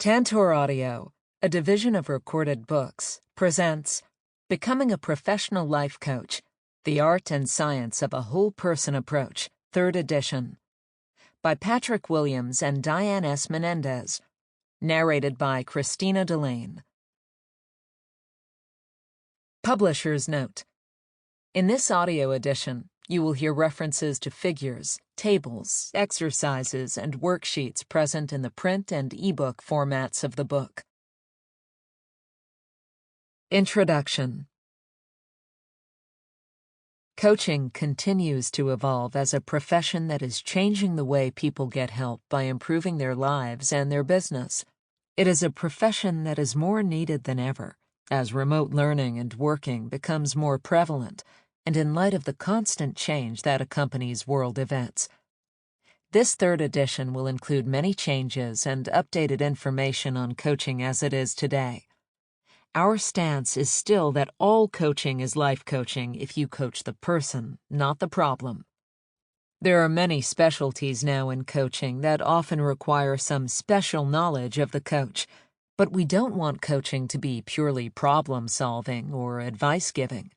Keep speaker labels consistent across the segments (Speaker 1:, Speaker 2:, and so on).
Speaker 1: Tantor Audio, a division of Recorded Books, presents Becoming a Professional Life Coach, The Art and Science of a Whole Person Approach, 3rd edition, by Patrick Williams and Diane S. Menendez, narrated by Christina Delaine. Publisher's Note: in this audio edition, you will hear references to figures, tables, exercises, and worksheets present in the print and ebook formats of the book. Introduction. Coaching continues to evolve as a profession that is changing the way people get help by improving their lives and their business. It is a profession that is more needed than ever, as remote learning and working becomes more prevalent, and in light of the constant change that accompanies world events. This 3rd edition will include many changes and updated information on coaching as it is today. Our stance is still that all coaching is life coaching if you coach the person, not the problem. There are many specialties now in coaching that often require some special knowledge of the coach, but we don't want coaching to be purely problem-solving or advice-giving.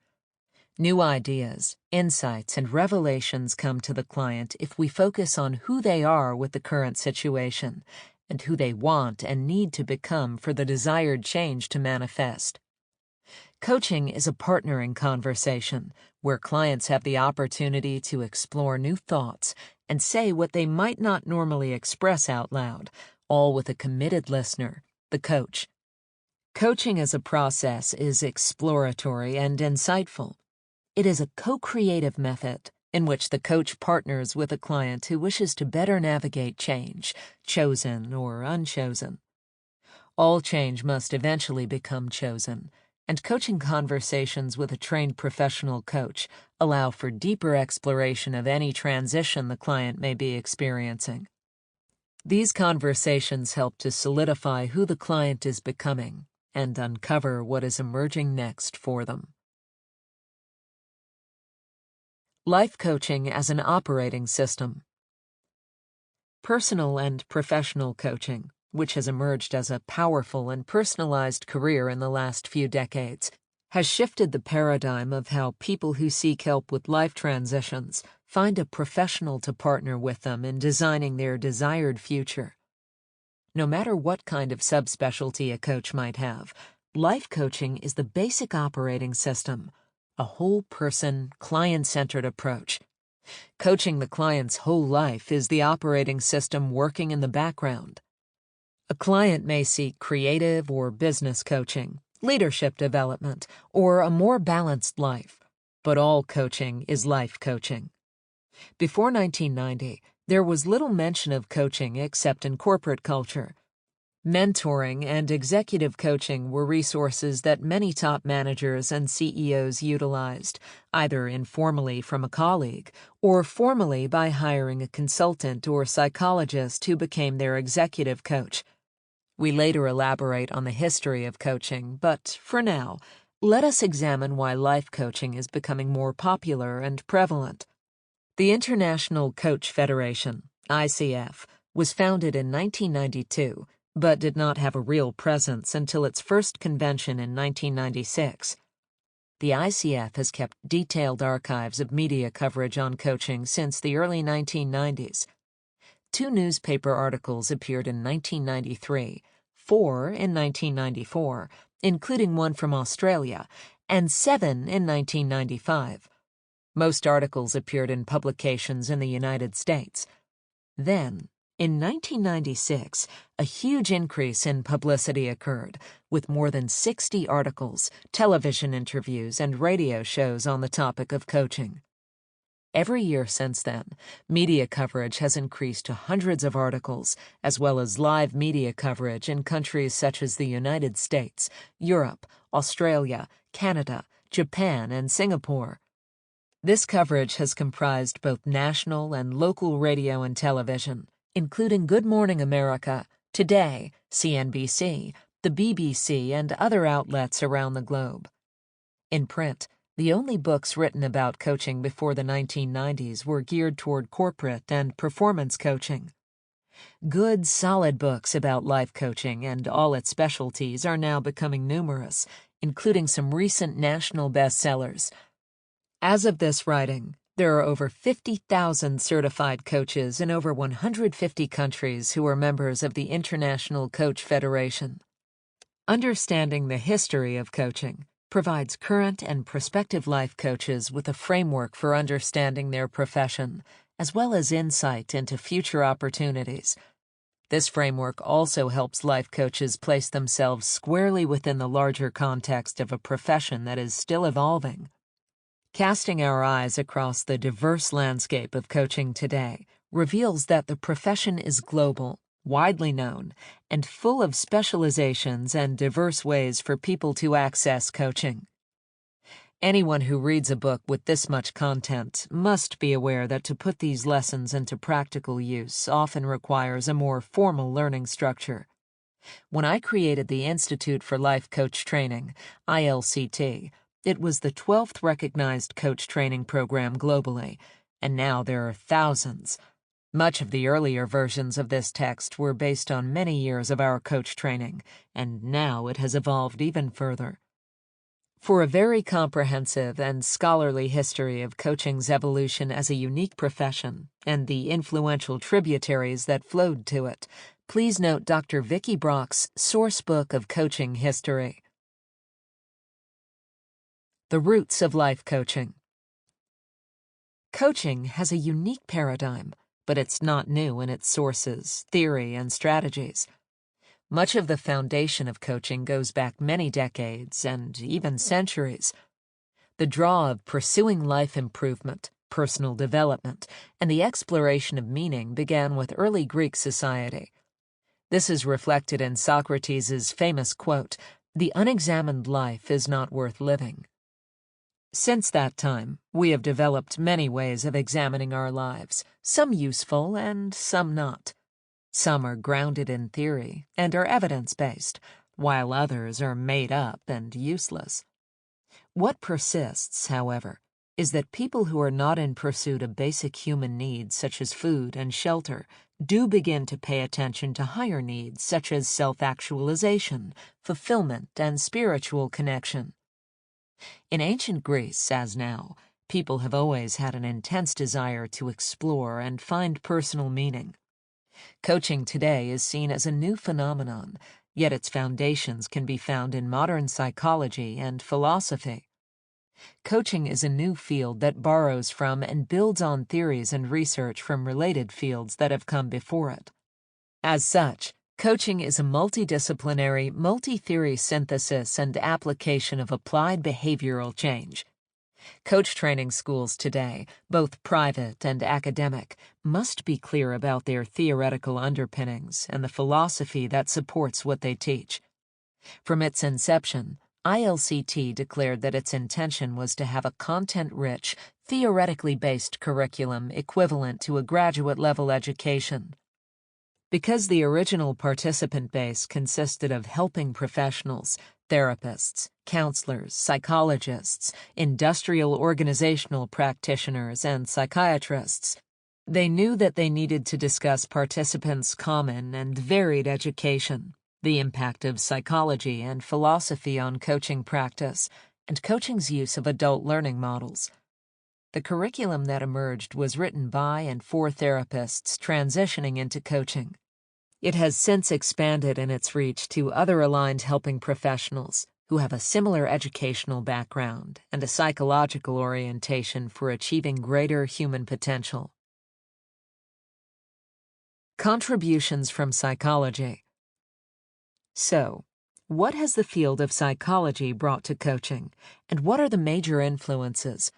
Speaker 1: New ideas, insights, and revelations come to the client if we focus on who they are with the current situation and who they want and need to become for the desired change to manifest. Coaching is a partnering conversation where clients have the opportunity to explore new thoughts and say what they might not normally express out loud, all with a committed listener, the coach. Coaching as a process is exploratory and insightful. It is a co-creative method in which the coach partners with a client who wishes to better navigate change, chosen or unchosen. All change must eventually become chosen, and coaching conversations with a trained professional coach allow for deeper exploration of any transition the client may be experiencing. These conversations help to solidify who the client is becoming and uncover what is emerging next for them. Life coaching as an operating system. Personal and professional coaching, which has emerged as a powerful and personalized career in the last few decades, has shifted the paradigm of how people who seek help with life transitions find a professional to partner with them in designing their desired future. No matter what kind of subspecialty a coach might have, life coaching is the basic operating system, a whole-person, client-centered approach. Coaching the client's whole life is the operating system working in the background. A client may seek creative or business coaching, leadership development, or a more balanced life, but all coaching is life coaching. Before 1990, there was little mention of coaching except in corporate culture. Mentoring and executive coaching were resources that many top managers and CEOs utilized, either informally from a colleague or formally by hiring a consultant or psychologist who became their executive coach. We later elaborate on the history of coaching, but for now, let us examine why life coaching is becoming more popular and prevalent. The International Coach Federation, ICF, was founded in 1992, but did not have a real presence until its first convention in 1996. The ICF has kept detailed archives of media coverage on coaching since the early 1990s. 2 newspaper articles appeared in 1993, 4 in 1994, including one from Australia, and 7 in 1995. Most articles appeared in publications in the United States. Then, in 1996, a huge increase in publicity occurred, with more than 60 articles, television interviews, and radio shows on the topic of coaching. Every year since then, media coverage has increased to hundreds of articles, as well as live media coverage in countries such as the United States, Europe, Australia, Canada, Japan, and Singapore. This coverage has comprised both national and local radio and television, including Good Morning America, Today, CNBC, the BBC, and other outlets around the globe. In print, the only books written about coaching before the 1990s were geared toward corporate and performance coaching. Good, solid books about life coaching and all its specialties are now becoming numerous, including some recent national bestsellers. As of this writing, there are over 50,000 certified coaches in over 150 countries who are members of the International Coach Federation. Understanding the history of coaching provides current and prospective life coaches with a framework for understanding their profession, as well as insight into future opportunities. This framework also helps life coaches place themselves squarely within the larger context of a profession that is still evolving. Casting our eyes across the diverse landscape of coaching today reveals that the profession is global, widely known, and full of specializations and diverse ways for people to access coaching. Anyone who reads a book with this much content must be aware that to put these lessons into practical use often requires a more formal learning structure. When I created the Institute for Life Coach Training, ILCT, it was the 12th recognized coach training program globally, and now there are thousands. Much of the earlier versions of this text were based on many years of our coach training, and now it has evolved even further. For a very comprehensive and scholarly history of coaching's evolution as a unique profession and the influential tributaries that flowed to it, please note Dr. Vicki Brock's Source Book of Coaching History. The Roots of Life Coaching. Coaching has a unique paradigm, but it's not new in its sources, theory, and strategies. Much of the foundation of coaching goes back many decades and even centuries. The draw of pursuing life improvement, personal development, and the exploration of meaning began with early Greek society. This is reflected in Socrates' famous quote, "The unexamined life is not worth living." Since that time, we have developed many ways of examining our lives, some useful and some not. Some are grounded in theory and are evidence-based, while others are made up and useless. What persists, however, is that people who are not in pursuit of basic human needs such as food and shelter do begin to pay attention to higher needs such as self-actualization, fulfillment, and spiritual connection. In ancient Greece, as now, people have always had an intense desire to explore and find personal meaning. Coaching today is seen as a new phenomenon, yet its foundations can be found in modern psychology and philosophy. Coaching is a new field that borrows from and builds on theories and research from related fields that have come before it. As such, coaching is a multidisciplinary, multi-theory synthesis and application of applied behavioral change. Coach training schools today, both private and academic, must be clear about their theoretical underpinnings and the philosophy that supports what they teach. From its inception, ILCT declared that its intention was to have a content-rich, theoretically based curriculum equivalent to a graduate-level education. Because the original participant base consisted of helping professionals, therapists, counselors, psychologists, industrial organizational practitioners, and psychiatrists, they knew that they needed to discuss participants' common and varied education, the impact of psychology and philosophy on coaching practice, and coaching's use of adult learning models. The curriculum that emerged was written by and for therapists transitioning into coaching. It has since expanded in its reach to other aligned helping professionals who have a similar educational background and a psychological orientation for achieving greater human potential. Contributions from psychology. So, what has the field of psychology brought to coaching, and what are the major influences?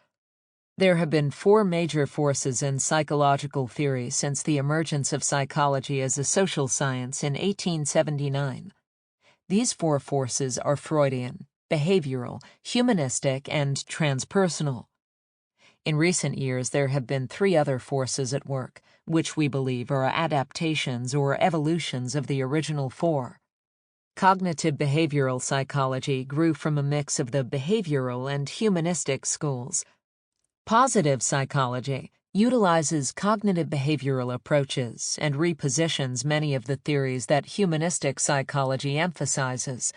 Speaker 1: There have been 4 major forces in psychological theory since the emergence of psychology as a social science in 1879. These 4 forces are Freudian, behavioral, humanistic, and transpersonal. In recent years, there have been 3 other forces at work, which we believe are adaptations or evolutions of the original 4. Cognitive behavioral psychology grew from a mix of the behavioral and humanistic schools. Positive psychology, utilizes cognitive behavioral approaches and repositions many of the theories that humanistic psychology emphasizes,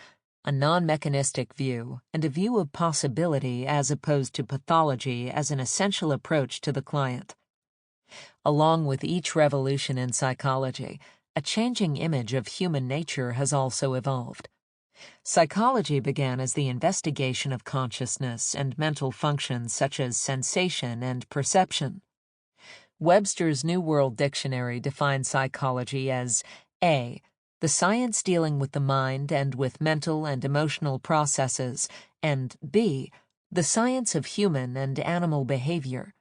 Speaker 1: a non-mechanistic view and a view of possibility as opposed to pathology as an essential approach to the client. Along with each revolution in psychology, a changing image of human nature has also evolved. Psychology began as the investigation of consciousness and mental functions such as sensation and perception. Webster's New World Dictionary defines psychology as A, the science dealing with the mind and with mental and emotional processes, and B, the science of human and animal behavior.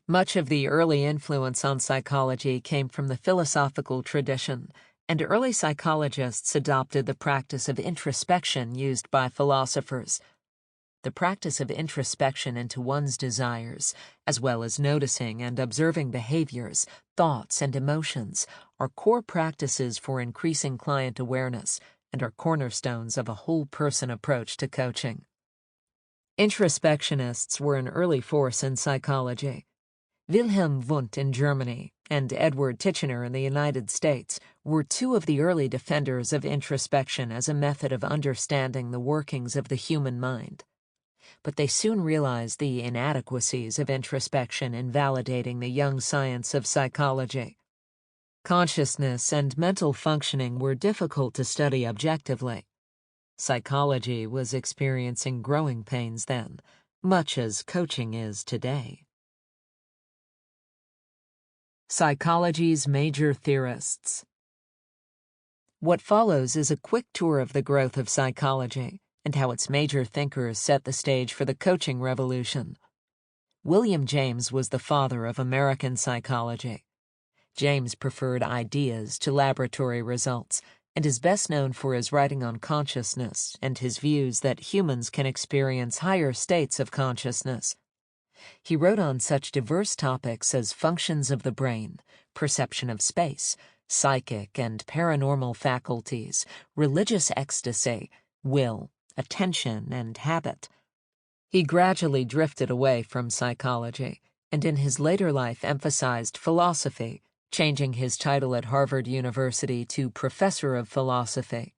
Speaker 1: Much of the early influence on psychology came from the philosophical tradition, and early psychologists adopted the practice of introspection used by philosophers. The practice of introspection into one's desires, as well as noticing and observing behaviors, thoughts, and emotions, are core practices for increasing client awareness and are cornerstones of a whole-person approach to coaching. Introspectionists were an early force in psychology. Wilhelm Wundt in Germany and Edward Titchener in the United States were two of the early defenders of introspection as a method of understanding the workings of the human mind. But they soon realized the inadequacies of introspection in validating the young science of psychology. Consciousness and mental functioning were difficult to study objectively. Psychology was experiencing growing pains then, much as coaching is today. Psychology's major theorists. What follows is a quick tour of the growth of psychology and how its major thinkers set the stage for the coaching revolution. William James was the father of American psychology. James preferred ideas to laboratory results and is best known for his writing on consciousness and his views that humans can experience higher states of consciousness. He wrote on such diverse topics as functions of the brain, perception of space, psychic and paranormal faculties, religious ecstasy, will, attention, and habit. He gradually drifted away from psychology, and in his later life emphasized philosophy, changing his title at Harvard University to Professor of Philosophy.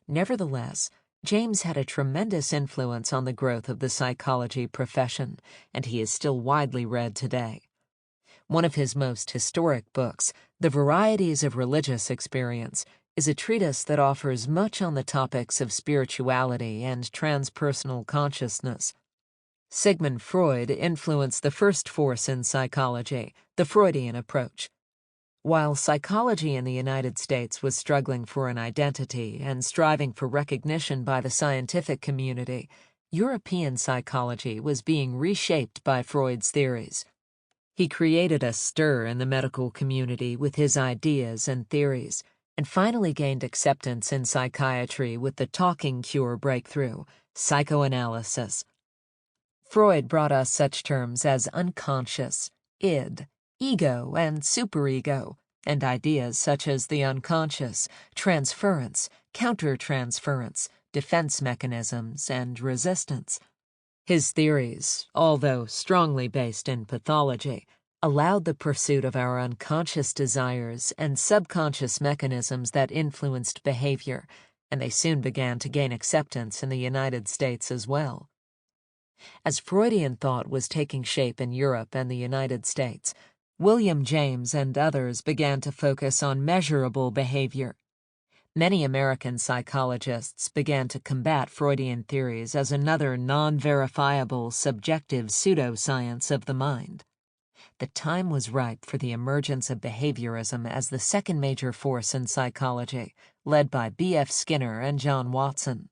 Speaker 1: Nevertheless, James had a tremendous influence on the growth of the psychology profession, and he is still widely read today. One of his most historic books, The Varieties of Religious Experience, is a treatise that offers much on the topics of spirituality and transpersonal consciousness. Sigmund Freud influenced the first force in psychology, the Freudian approach. While psychology in the United States was struggling for an identity and striving for recognition by the scientific community, European psychology was being reshaped by Freud's theories. He created a stir in the medical community with his ideas and theories, and finally gained acceptance in psychiatry with the talking cure breakthrough, psychoanalysis. Freud brought us such terms as unconscious, id, ego, and superego, and ideas such as the unconscious, transference, countertransference, defense mechanisms, and resistance. His theories, although strongly based in pathology, allowed the pursuit of our unconscious desires and subconscious mechanisms that influenced behavior, and they soon began to gain acceptance in the United States as well. As Freudian thought was taking shape in Europe and the United States, William James and others began to focus on measurable behavior. Many American psychologists began to combat Freudian theories as another non-verifiable subjective pseudoscience of the mind. The time was ripe for the emergence of behaviorism as the second major force in psychology, led by B.F. Skinner and John Watson.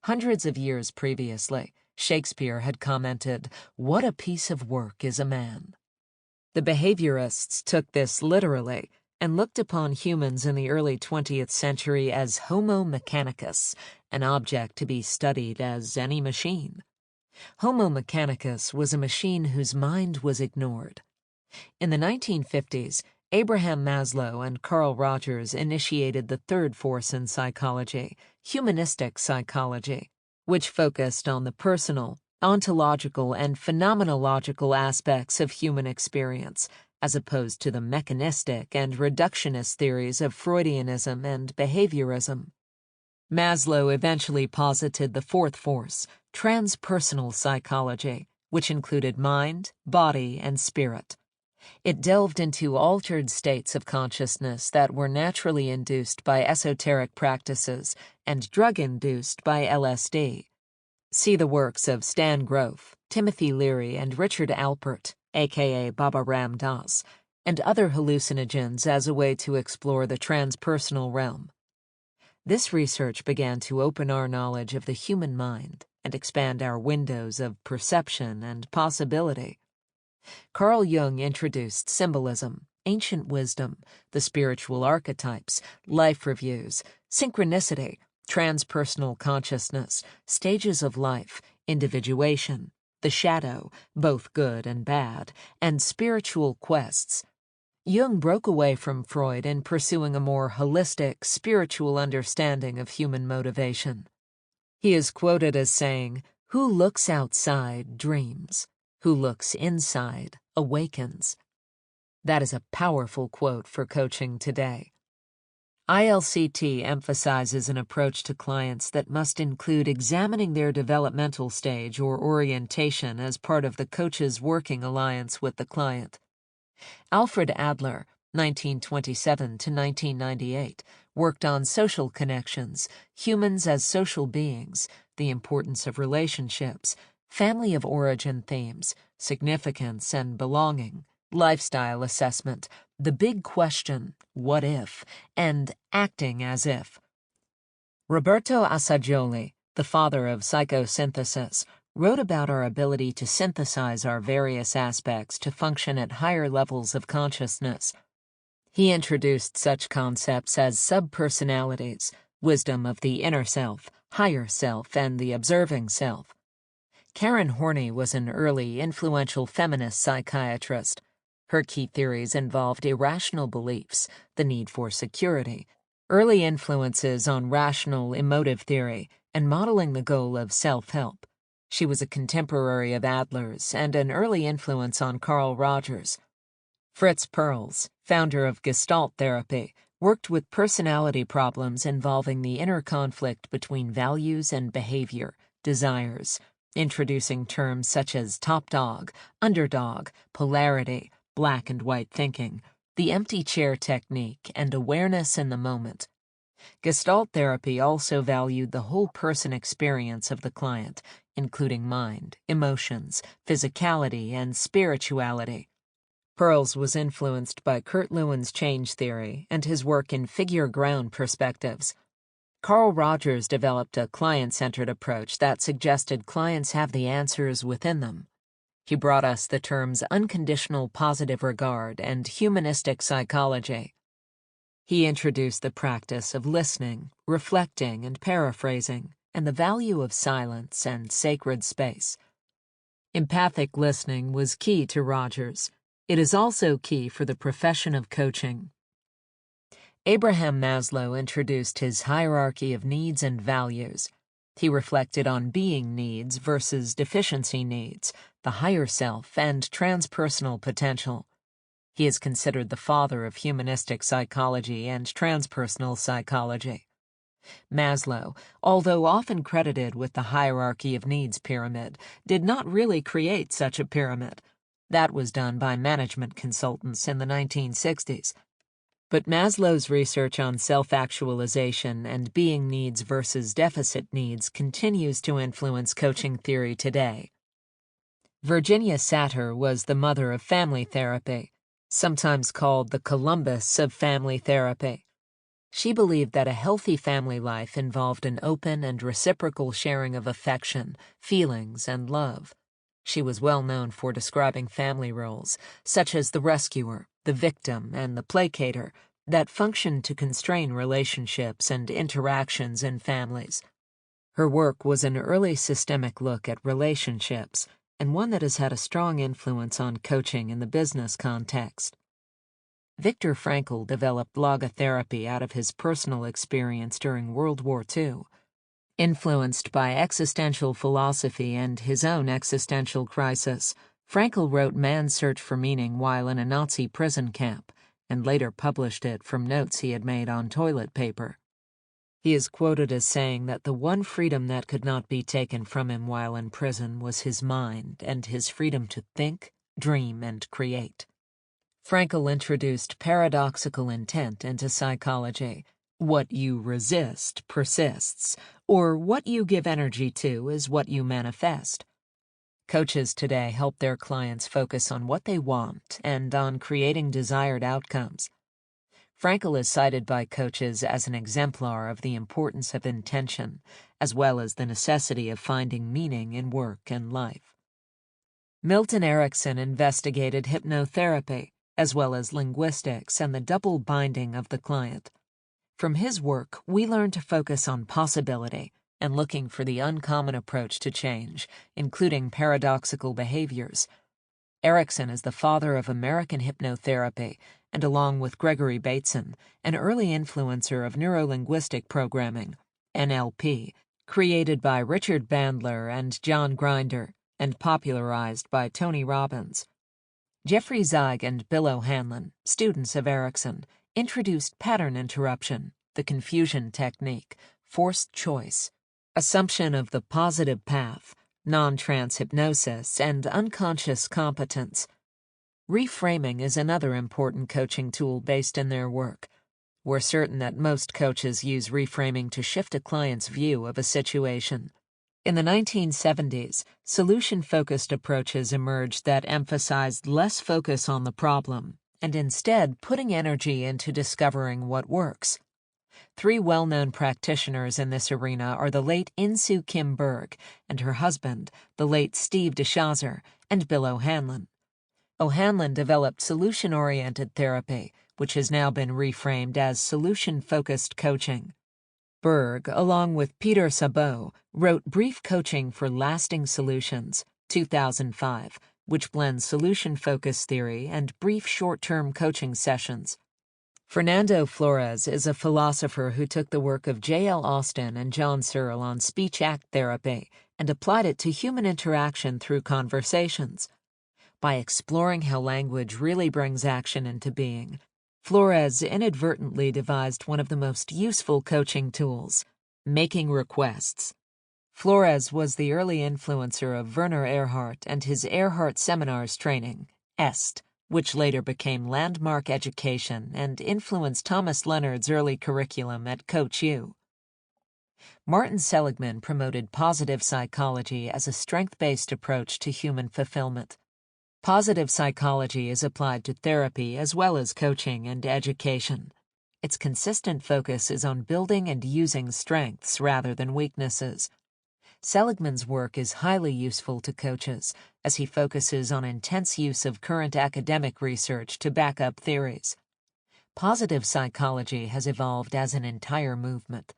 Speaker 1: Hundreds of years previously, Shakespeare had commented, "What a piece of work is a man." The behaviorists took this literally and looked upon humans in the early 20th century as Homo mechanicus, an object to be studied as any machine. Homo mechanicus was a machine whose mind was ignored. In the 1950s, Abraham Maslow and Carl Rogers initiated the third force in psychology, humanistic psychology, which focused on the personal, ontological and phenomenological aspects of human experience, as opposed to the mechanistic and reductionist theories of Freudianism and behaviorism. Maslow eventually posited the fourth force, transpersonal psychology, which included mind, body, and spirit. It delved into altered states of consciousness that were naturally induced by esoteric practices and drug-induced by LSD. See the works of Stan Grof, Timothy Leary, and Richard Alpert, aka Baba Ram Dass, and other hallucinogens as a way to explore the transpersonal realm. This research began to open our knowledge of the human mind and expand our windows of perception and possibility. Carl Jung introduced symbolism, ancient wisdom, the spiritual archetypes, life reviews, synchronicity, transpersonal consciousness, stages of life, individuation, the shadow, both good and bad, and spiritual quests. Jung broke away from Freud in pursuing a more holistic, spiritual understanding of human motivation. He is quoted as saying, "Who looks outside dreams. Who looks inside awakens." That is a powerful quote for coaching today. ILCT emphasizes an approach to clients that must include examining their developmental stage or orientation as part of the coach's working alliance with the client. Alfred Adler, 1927 to 1998, worked on social connections, humans as social beings, the importance of relationships, family of origin themes, significance and belonging, lifestyle assessment, the big question, what if, and acting as if. Roberto Assagioli, the father of psychosynthesis, wrote about our ability to synthesize our various aspects to function at higher levels of consciousness. He introduced such concepts as subpersonalities, wisdom of the inner self, higher self, and the observing self. Karen Horney was an early, influential feminist psychiatrist. Her key theories involved irrational beliefs, the need for security, early influences on rational emotive theory, and modeling the goal of self-help. She was a contemporary of Adler's and an early influence on Carl Rogers. Fritz Perls, founder of Gestalt therapy, worked with personality problems involving the inner conflict between values and behavior, desires, introducing terms such as top dog, underdog, polarity, black and white thinking, the empty chair technique, and awareness in the moment. Gestalt therapy also valued the whole person experience of the client, including mind, emotions, physicality, and spirituality. Perls was influenced by Kurt Lewin's change theory and his work in figure-ground perspectives. Carl Rogers developed a client-centered approach that suggested clients have the answers within them. He brought us the terms unconditional positive regard and humanistic psychology. He introduced the practice of listening, reflecting, and paraphrasing, and the value of silence and sacred space. Empathic listening was key to Rogers. It is also key for the profession of coaching. Abraham Maslow introduced his hierarchy of needs and values. He reflected on being needs versus deficiency needs, the higher self, and transpersonal potential. He is considered the father of humanistic psychology and transpersonal psychology. Maslow, although often credited with the hierarchy of needs pyramid, did not really create such a pyramid. That was done by management consultants in the 1960s. But Maslow's research on self-actualization and being needs versus deficit needs continues to influence coaching theory today. Virginia Satter was the mother of family therapy, sometimes called the Columbus of family therapy. She believed that a healthy family life involved an open and reciprocal sharing of affection, feelings, and love. She was well known for describing family roles, such as the rescuer, the victim, and the placater, that functioned to constrain relationships and interactions in families. Her work was an early systemic look at relationships, and one that has had a strong influence on coaching in the business context. Viktor Frankl developed logotherapy out of his personal experience during World War II. Influenced by existential philosophy and his own existential crisis, Frankl wrote Man's Search for Meaning while in a Nazi prison camp, and later published it from notes he had made on toilet paper. He is quoted as saying that the one freedom that could not be taken from him while in prison was his mind and his freedom to think, dream, and create. Frankl introduced paradoxical intent into psychology. What you resist persists, or what you give energy to is what you manifest. Coaches today help their clients focus on what they want and on creating desired outcomes. Frankl is cited by coaches as an exemplar of the importance of intention, as well as the necessity of finding meaning in work and life. Milton Erickson investigated hypnotherapy, as well as linguistics and the double binding of the client. From his work, we learn to focus on possibility and looking for the uncommon approach to change, including paradoxical behaviors. Erickson is the father of American hypnotherapy, and along with Gregory Bateson, an early influencer of neurolinguistic programming, NLP, created by Richard Bandler and John Grinder, and popularized by Tony Robbins. Jeffrey Zeig and Bill O'Hanlon, students of Erickson, introduced pattern interruption, the confusion technique, forced choice, assumption of the positive path, non-trance hypnosis, and unconscious competence. Reframing is another important coaching tool based in their work. We're certain that most coaches use reframing to shift a client's view of a situation. In the 1970s, solution-focused approaches emerged that emphasized less focus on the problem and instead putting energy into discovering what works. Three well-known practitioners in this arena are the late Insoo Kim Berg and her husband, the late Steve DeShazer, and Bill O'Hanlon. O'Hanlon developed solution-oriented therapy, which has now been reframed as solution-focused coaching. Berg, along with Peter Sabot, wrote Brief Coaching for Lasting Solutions, 2005, which blends solution-focused theory and brief short-term coaching sessions. Fernando Flores is a philosopher who took the work of J.L. Austin and John Searle on speech-act therapy and applied it to human interaction through conversations. By exploring how language really brings action into being, Flores inadvertently devised one of the most useful coaching tools, making requests. Flores was the early influencer of Werner Erhard and his Erhard Seminars training, EST, which later became Landmark Education and influenced Thomas Leonard's early curriculum at Coach U. Martin Seligman promoted positive psychology as a strength-based approach to human fulfillment. Positive psychology is applied to therapy as well as coaching and education. Its consistent focus is on building and using strengths rather than weaknesses. Seligman's work is highly useful to coaches, as he focuses on intense use of current academic research to back up theories. Positive psychology has evolved as an entire movement.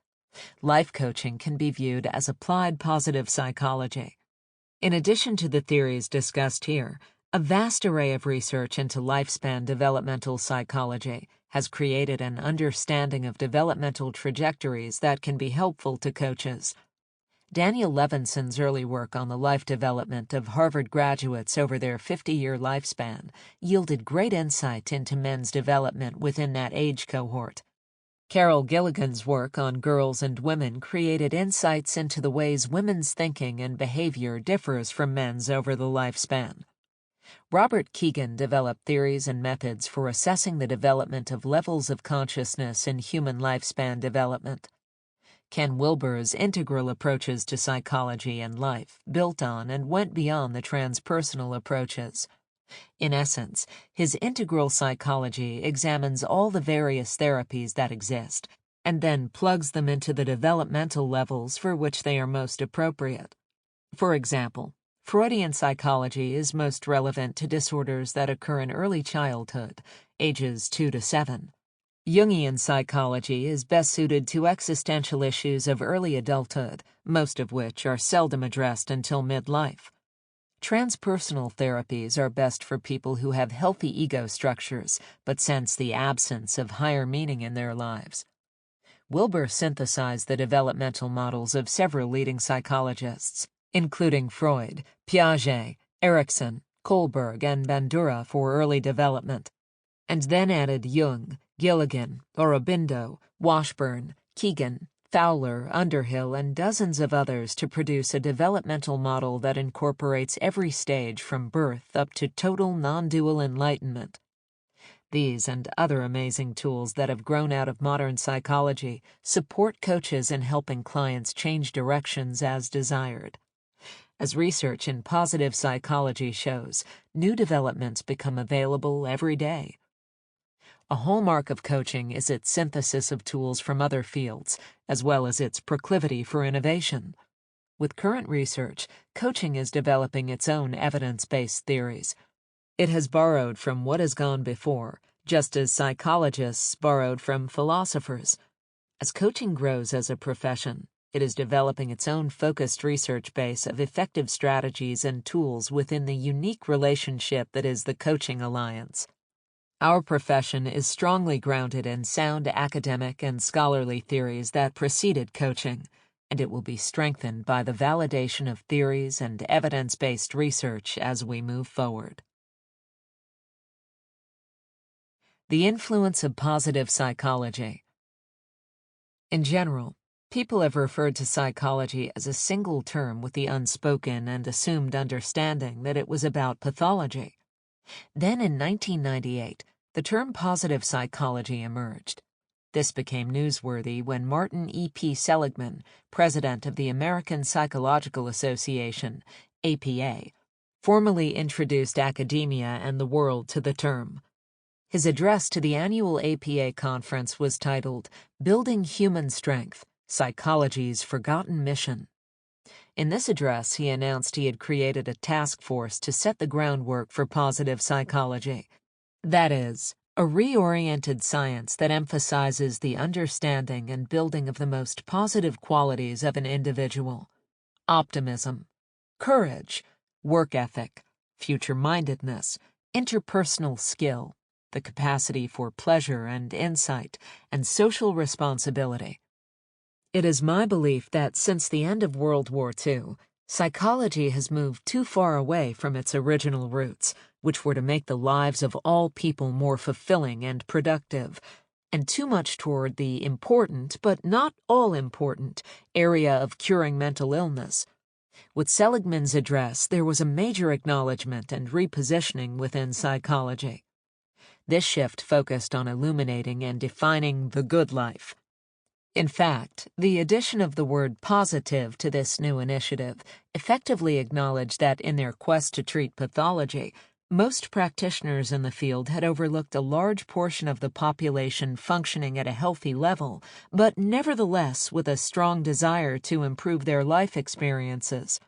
Speaker 1: Life coaching can be viewed as applied positive psychology. In addition to the theories discussed here, a vast array of research into lifespan developmental psychology has created an understanding of developmental trajectories that can be helpful to coaches. Daniel Levinson's early work on the life development of Harvard graduates over their 50-year lifespan yielded great insight into men's development within that age cohort. Carol Gilligan's work on girls and women created insights into the ways women's thinking and behavior differs from men's over the lifespan. Robert Keegan developed theories and methods for assessing the development of levels of consciousness in human lifespan development. Ken Wilber's integral approaches to psychology and life built on and went beyond the transpersonal approaches. In essence, his integral psychology examines all the various therapies that exist and then plugs them into the developmental levels for which they are most appropriate. For example, Freudian psychology is most relevant to disorders that occur in early childhood, ages 2 to 7. Jungian psychology is best suited to existential issues of early adulthood, most of which are seldom addressed until midlife. Transpersonal therapies are best for people who have healthy ego structures but sense the absence of higher meaning in their lives. Wilbur synthesized the developmental models of several leading psychologists, including Freud, Piaget, Erikson, Kohlberg, and Bandura for early development, and then added Jung, Gilligan, Aurobindo, Washburn, Keegan, Fowler, Underhill, and dozens of others to produce a developmental model that incorporates every stage from birth up to total non-dual enlightenment. These and other amazing tools that have grown out of modern psychology support coaches in helping clients change directions as desired. As research in positive psychology shows, new developments become available every day. A hallmark of coaching is its synthesis of tools from other fields, as well as its proclivity for innovation. With current research, coaching is developing its own evidence-based theories. It has borrowed from what has gone before, just as psychologists borrowed from philosophers. As coaching grows as a profession, it is developing its own focused research base of effective strategies and tools within the unique relationship that is the coaching alliance. Our profession is strongly grounded in sound academic and scholarly theories that preceded coaching, and it will be strengthened by the validation of theories and evidence-based research as we move forward. The influence of positive psychology. In general, people have referred to psychology as a single term with the unspoken and assumed understanding that it was about pathology. Then in 1998, the term positive psychology emerged. This became newsworthy when Martin E. P. Seligman, president of the American Psychological Association, APA, formally introduced academia and the world to the term. His address to the annual APA conference was titled, "Building Human Strength, Psychology's Forgotten Mission." In this address, he announced he had created a task force to set the groundwork for positive psychology. That is, a reoriented science that emphasizes the understanding and building of the most positive qualities of an individual: optimism, courage, work ethic, future-mindedness, interpersonal skill, the capacity for pleasure and insight, and social responsibility. It is my belief that since the end of World War II, psychology has moved too far away from its original roots, which were to make the lives of all people more fulfilling and productive, and too much toward the important, but not all-important, area of curing mental illness. With Seligman's address, there was a major acknowledgement and repositioning within psychology. This shift focused on illuminating and defining the good life. In fact, the addition of the word positive to this new initiative effectively acknowledged that in their quest to treat pathology, most practitioners in the field had overlooked a large portion of the population functioning at a healthy level, but nevertheless with a strong desire to improve their life experiences.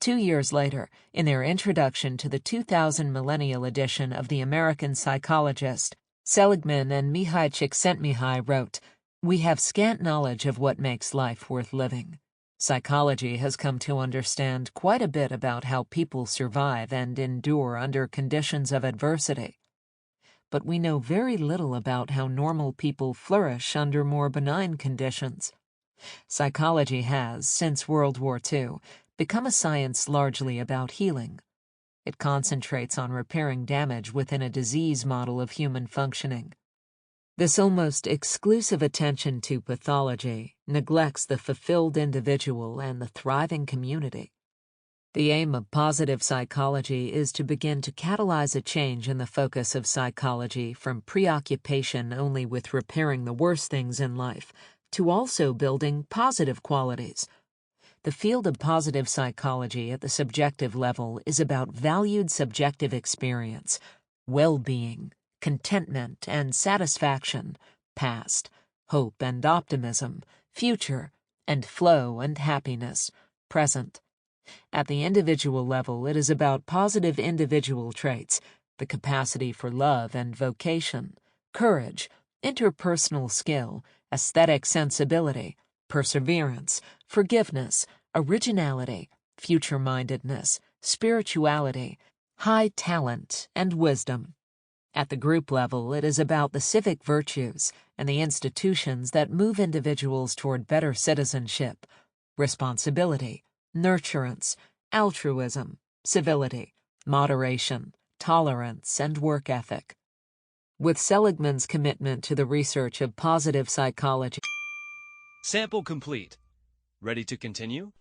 Speaker 1: 2 years later, in their introduction to the 2000 millennial edition of The American Psychologist, Seligman and Mihai Csikszentmihalyi wrote, "We have scant knowledge of what makes life worth living. Psychology has come to understand quite a bit about how people survive and endure under conditions of adversity. But we know very little about how normal people flourish under more benign conditions. Psychology has, since World War II, become a science largely about healing. It concentrates on repairing damage within a disease model of human functioning. This almost exclusive attention to pathology neglects the fulfilled individual and the thriving community. The aim of positive psychology is to begin to catalyze a change in the focus of psychology from preoccupation only with repairing the worst things in life to also building positive qualities. The field of positive psychology at the subjective level is about valued subjective experience, well-being, contentment and satisfaction, past, hope and optimism, future, and flow and happiness, present. At the individual level, it is about positive individual traits, the capacity for love and vocation, courage, interpersonal skill, aesthetic sensibility, perseverance, forgiveness, originality, future-mindedness, spirituality, high talent, and wisdom. At the group level, it is about the civic virtues and the institutions that move individuals toward better citizenship, responsibility, nurturance, altruism, civility, moderation, tolerance, and work ethic. With Seligman's commitment to the research of positive psychology.
Speaker 2: Sample complete. Ready to continue?